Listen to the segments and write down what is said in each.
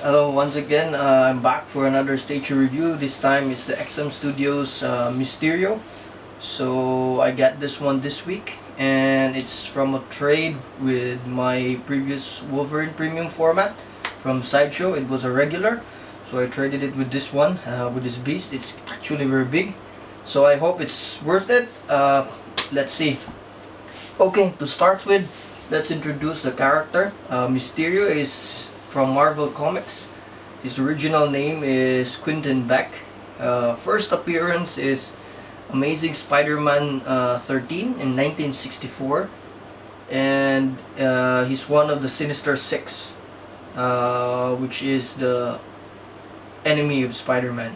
Hello, once again, I'm back for another statue review. This time it's the XM Studios Mysterio. So I got this one this week, and it's from a trade with my previous Wolverine Premium format from Sideshow. It was a regular, so I traded it with this one, with this beast. It's actually very big, so I hope it's worth it. Let's see. Okay, to start with, let's introduce the character. Mysterio is from Marvel Comics. His original name is Quentin Beck. First appearance is Amazing Spider-Man 13 in 1964, and he's one of the Sinister Six, which is the enemy of Spider-Man.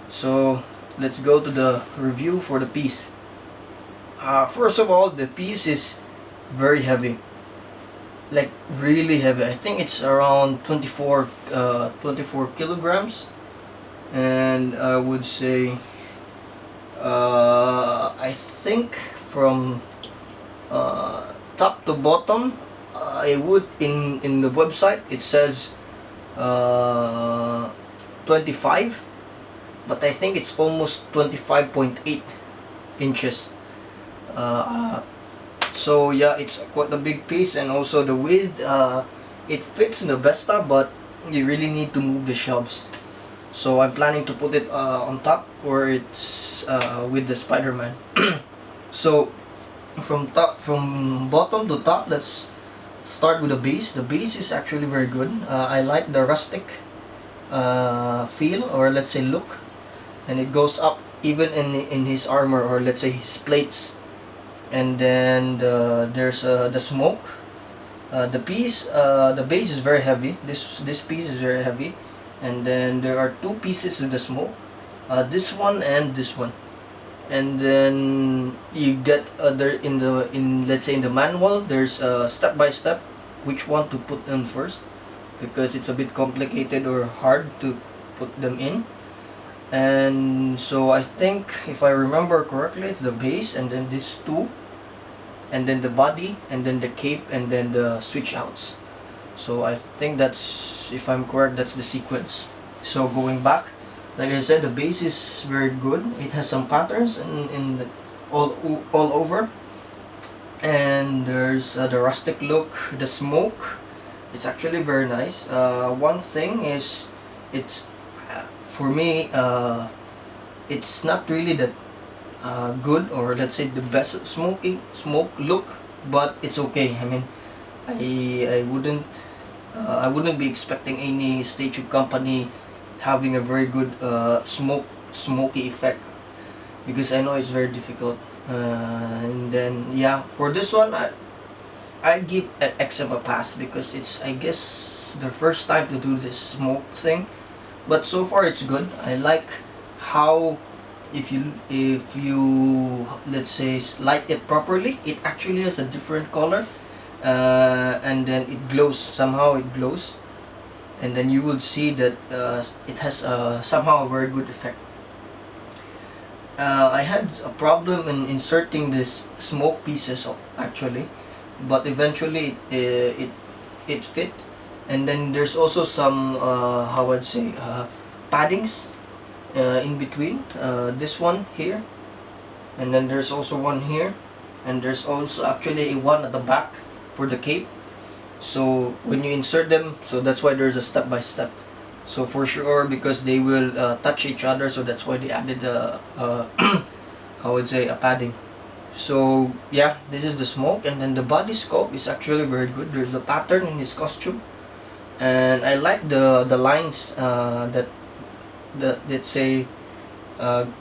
So let's go to the review for the piece. First of all, the piece is very heavy, like really heavy. I think it's around 24 kilograms, and I would say I think from top to bottom, I would in the website it says 25, but I think it's almost 25.8 inches. So yeah, it's quite a big piece, and also the width, it fits in the Vesta, but you really need to move the shelves. So I'm planning to put it on top, where it's with the Spider-Man. So from bottom to top, let's start with the base. The base is actually very good. I like the rustic feel, or let's say look, and it goes up even in his armor, or let's say his plates. And then there's the smoke. The base is very heavy. This piece is very heavy, and then there are two pieces of the smoke. This one and this one. And then you get let's say in the manual, there's step by step which one to put in first, because it's a bit complicated or hard to put them in. And so I think, if I remember correctly, it's the base, and then these two, and then the body, and then the cape, and then the switch outs. So I think that's, if I'm correct, that's the sequence. So going back, like I said, the base is very good. It has some patterns all over, and there's the rustic look, the smoke. It's actually very nice. One thing is, it's for me, it's not really that good, or let's say the best smoke look, but it's okay. I mean, I wouldn't be expecting any statue company having a very good smoky effect, because I know it's very difficult. And then yeah, for this one, I give an XM a pass, because it's, I guess, the first time to do this smoke thing. But so far it's good. I like how, if you let's say light it properly, it actually has a different color, and then it glows. Somehow it glows, and then you will see that it has somehow a very good effect. I had a problem in inserting this smoke pieces actually, but eventually it fit. And then there's also some how I'd say paddings in between, this one here, and then there's also one here, and there's also actually one at the back for the cape. So when you insert them, so that's why there's a step by step. So for sure, because they will touch each other, so that's why they added I would say a padding. So yeah, this is the smoke, and then the body sculpt is actually very good. There's a pattern in his costume, and I like the lines that let's say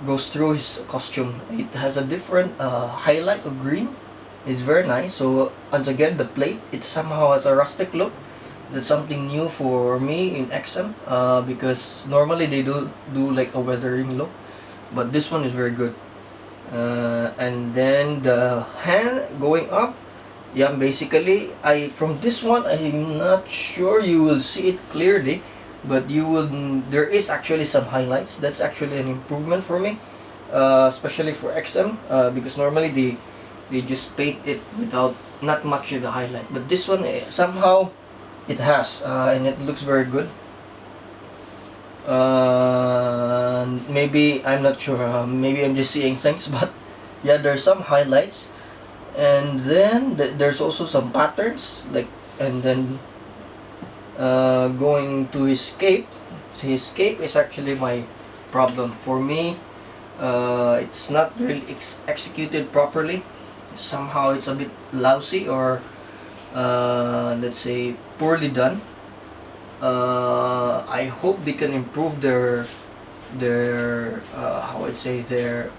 goes through his costume. It has a different highlight of green. It's very nice. So once again, the plate, it somehow has a rustic look. That's something new for me in XM, because normally they do like a weathering look, but this one is very good. And then the hand going up, yeah, basically from this one, I'm not sure you will see it clearly, but there is actually some highlights. That's actually an improvement for me, especially for XM, because normally they just paint it without not much of the highlight, but this one, somehow it has, and it looks very good. Maybe I'm not sure, maybe I'm just seeing things, but yeah, there's some highlights, and then there's also some patterns, like, and then going to his cape. So his cape is actually my problem. For me, it's not really executed properly. Somehow it's a bit lousy, or let's say poorly done. I hope they can improve their how I'd say their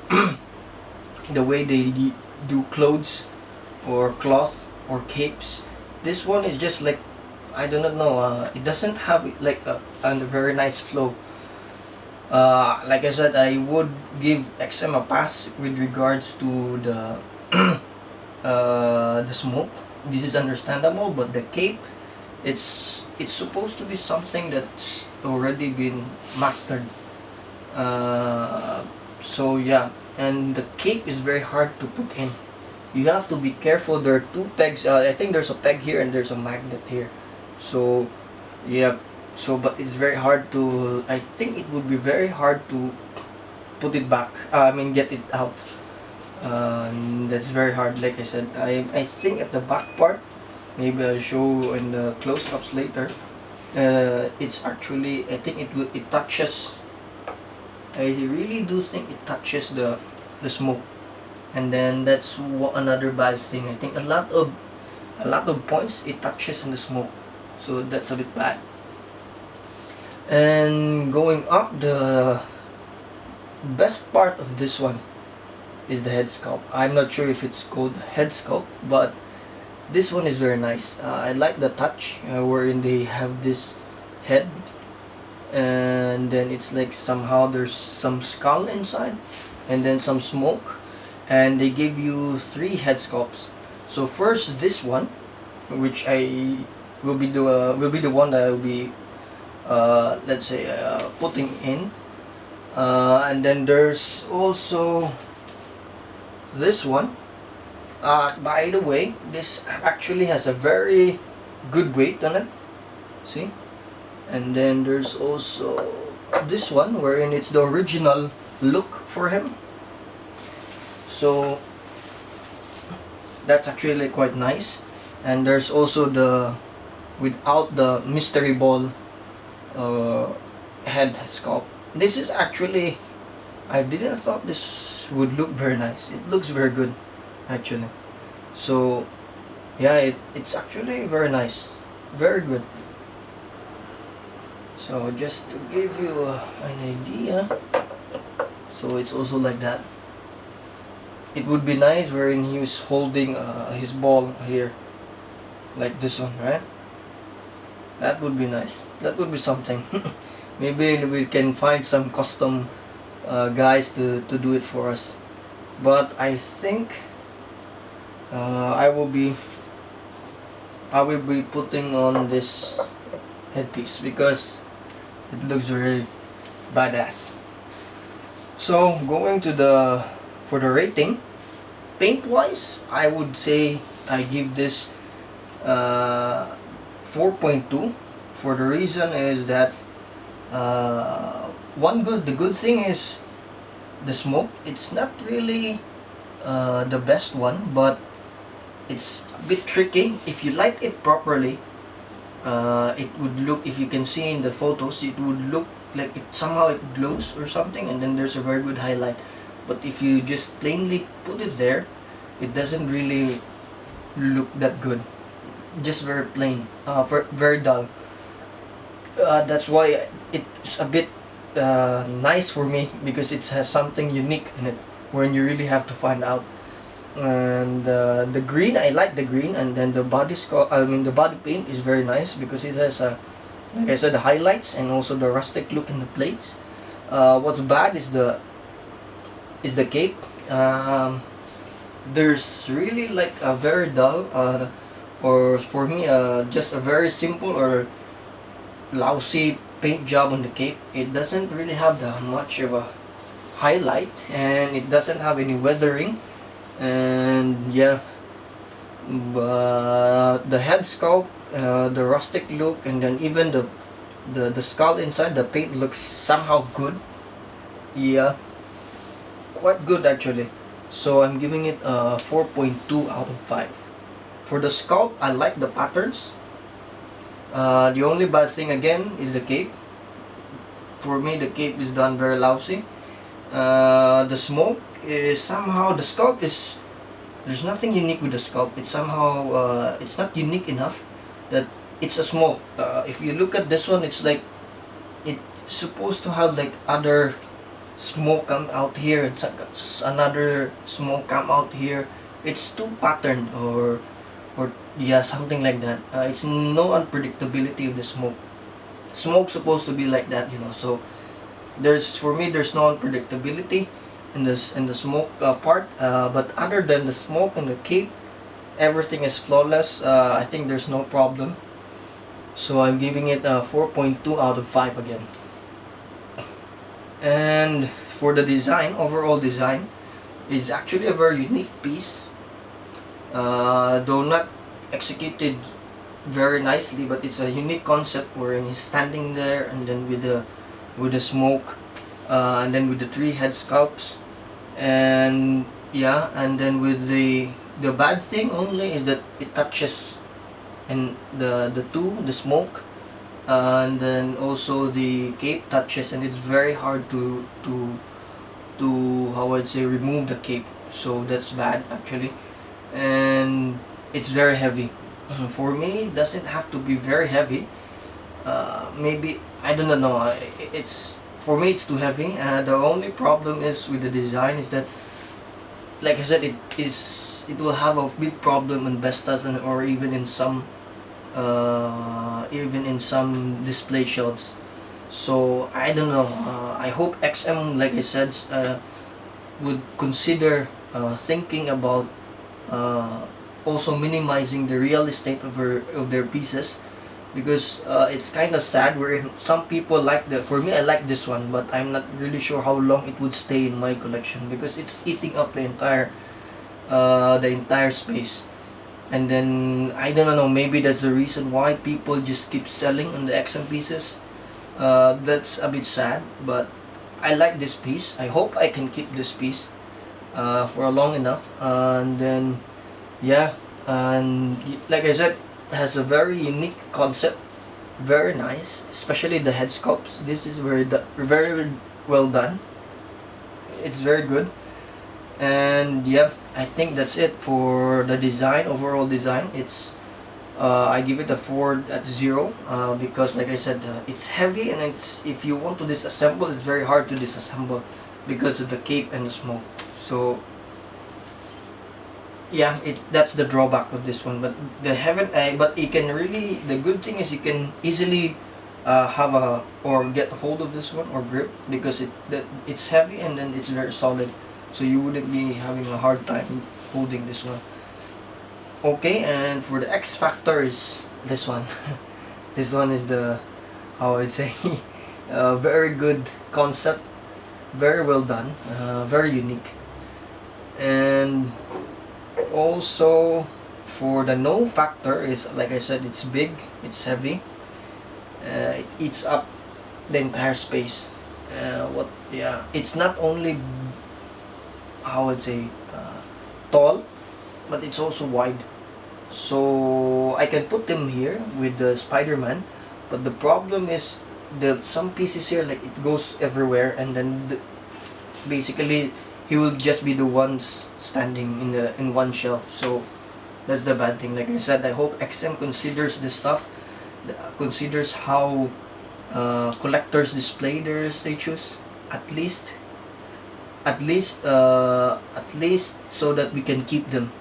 the way they do clothes or cloth or capes. This one is just like, I do not know. It doesn't have like a very nice flow. Like I said, I would give XM a pass with regards to the smoke. This is understandable, but the cape, it's supposed to be something that's already been mastered. So yeah, and the cape is very hard to put in. You have to be careful. There are two pegs. I think there's a peg here and there's a magnet here. So yeah, so but it's very hard to. I think it would be very hard to put it back. I mean, get it out. That's very hard. Like I said, I think at the back part, maybe I'll show in the close-ups later. It's actually, I think it touches. I really do think it touches the smoke, and then that's another bad thing. I think a lot of points it touches in the smoke, so that's a bit bad. And going up, the best part of this one is the head sculpt. I'm not sure if it's called head sculpt, but this one is very nice. I like the touch wherein they have this head, and then it's like somehow there's some skull inside, and then some smoke, and they give you 3 head sculpts. So first this one, which I will be the one that I will be let's say putting in, and then there's also this one. By the way, this actually has a very good weight on it. See? And then there's also this one, wherein it's the original look for him. So that's actually quite nice. And there's also the without the mystery ball head sculpt. This is actually, I didn't thought this would look very nice. It looks very good actually. So yeah, it's actually very nice, very good. So just to give you an idea, so it's also like that. It would be nice wherein he was holding his ball here, like this one, right? That would be nice. That would be something. Maybe we can find some custom guys to do it for us. But I think I will be putting on this headpiece because it looks very badass. So going to for the rating, paint wise, I would say I give this 4.2. For the reason is that the good thing is the smoke. It's not really the best one, but it's a bit tricky. If you light it properly, it would look, if you can see in the photos, it would look like somehow it glows or something, and then there's a very good highlight. But if you just plainly put it there, it doesn't really look that good. Just very plain, very dull. That's why it's a bit nice for me, because it has something unique in it, when you really have to find out. And the green, I like the green, and then the body paint is very nice because it has like I said, the highlights and also the rustic look in the plates. What's bad is the cape. There's really like a very dull, or for me, just a very simple or lousy paint job on the cape. It doesn't really have that much of a highlight, and it doesn't have any weathering. And yeah, but the head sculpt, the rustic look, and then even the the skull inside, the paint looks somehow good. Yeah, quite good actually. So I'm giving it a 4.2 out of 5. For the sculpt, I like the patterns. The only bad thing again is the cape. For me, the cape is done very lousy. The smoke is somehow, the sculpt is, there's nothing unique with the sculpt. It's somehow, it's not unique enough that it's a smoke. If you look at this one, it's like, it's supposed to have like other smoke come out here, it's another smoke come out here. It's too patterned, or yeah, something like that. It's no unpredictability of the smoke. Smoke's supposed to be like that, you know. So there's, for me, there's no unpredictability in this, in the smoke part. But other than the smoke and the cape, everything is flawless. I think there's no problem. So I'm giving it a 4.2 out of 5 again. And for the design, overall design is actually a very unique piece. Though not executed very nicely, but it's a unique concept wherein he's standing there, and then with the smoke, and then with the 3 head sculpts, and yeah, and then with the bad thing only is that it touches, and the smoke, and then also the cape touches, and it's very hard to how I'd say remove the cape. So that's bad actually, and it's very heavy. For me, it doesn't have to be very heavy. Maybe, I don't know. It's, for me, it's too heavy. The only problem is with the design is that, like I said, it will have a big problem in Vestas, and or even in some display shelves. So I don't know. I hope XM, like I said, would consider thinking about also minimizing the real estate of their pieces, because it's kind of sad where some people like for me, I like this one, but I'm not really sure how long it would stay in my collection, because it's eating up the entire space. And then I don't know, maybe that's the reason why people just keep selling on the XM pieces. That's a bit sad, but I like this piece. I hope I can keep this piece for long enough. And then yeah, and like I said, it has a very unique concept, very nice, especially the head sculpts. This is very well done. It's very good. And yeah, I think that's it for the design, overall design. It's I give it a 4.0 because, like I said, it's heavy, and it's, if you want to disassemble, it's very hard to disassemble because of the cape and the smoke. So yeah, that's the drawback of this one. But but you can really, the good thing is you can easily have or get hold of this one or grip, because it's heavy, and then it's very solid, so you wouldn't be having a hard time holding this one. Okay, and for the X factor is this one. This one is the, how I say, very good concept, very well done, very unique. And also for the no factor is, like I said, it's big, it's heavy, it eats up the entire space. It's not only, how I'd say, tall, but it's also wide. So I can put them here with the Spider-Man, but the problem is some pieces here, like, it goes everywhere, and then basically he will just be the ones standing in one shelf. So that's the bad thing. Like I said, I hope XM considers this stuff, considers how collectors display their statues, at least so that we can keep them,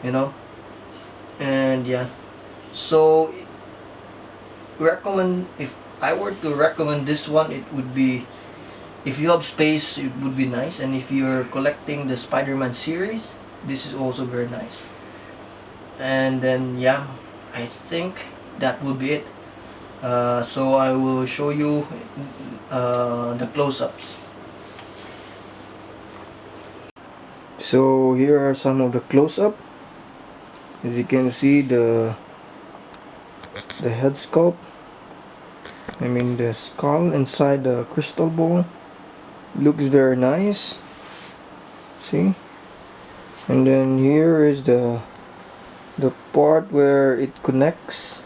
you know. And yeah, so recommend, if I were to recommend this one, it would be, if you have space, it would be nice. And if you're collecting the Spider-Man series, this is also very nice. And then yeah, I think that would be it. So I will show you the close-ups. So here are some of the close-up. As you can see, the head sculpt, I mean the skull inside the crystal ball. Looks very nice. See? And then here is the part where it connects,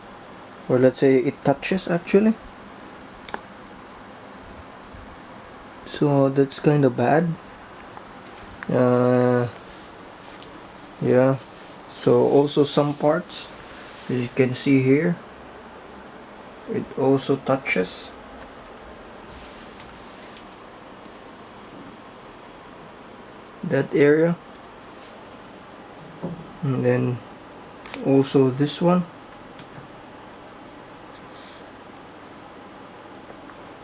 or let's say it touches actually. So that's kind of bad. Yeah. So also some parts, as you can see here, it also touches. That area. And then also this one.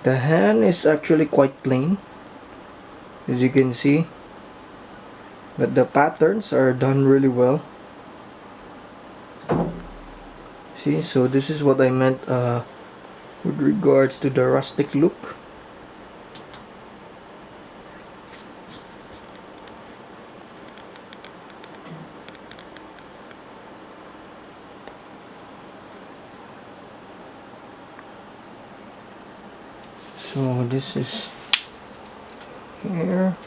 The hand is actually quite plain, as you can see, but the patterns are done really well. See, so this is what I meant with regards to the rustic look. So this is here.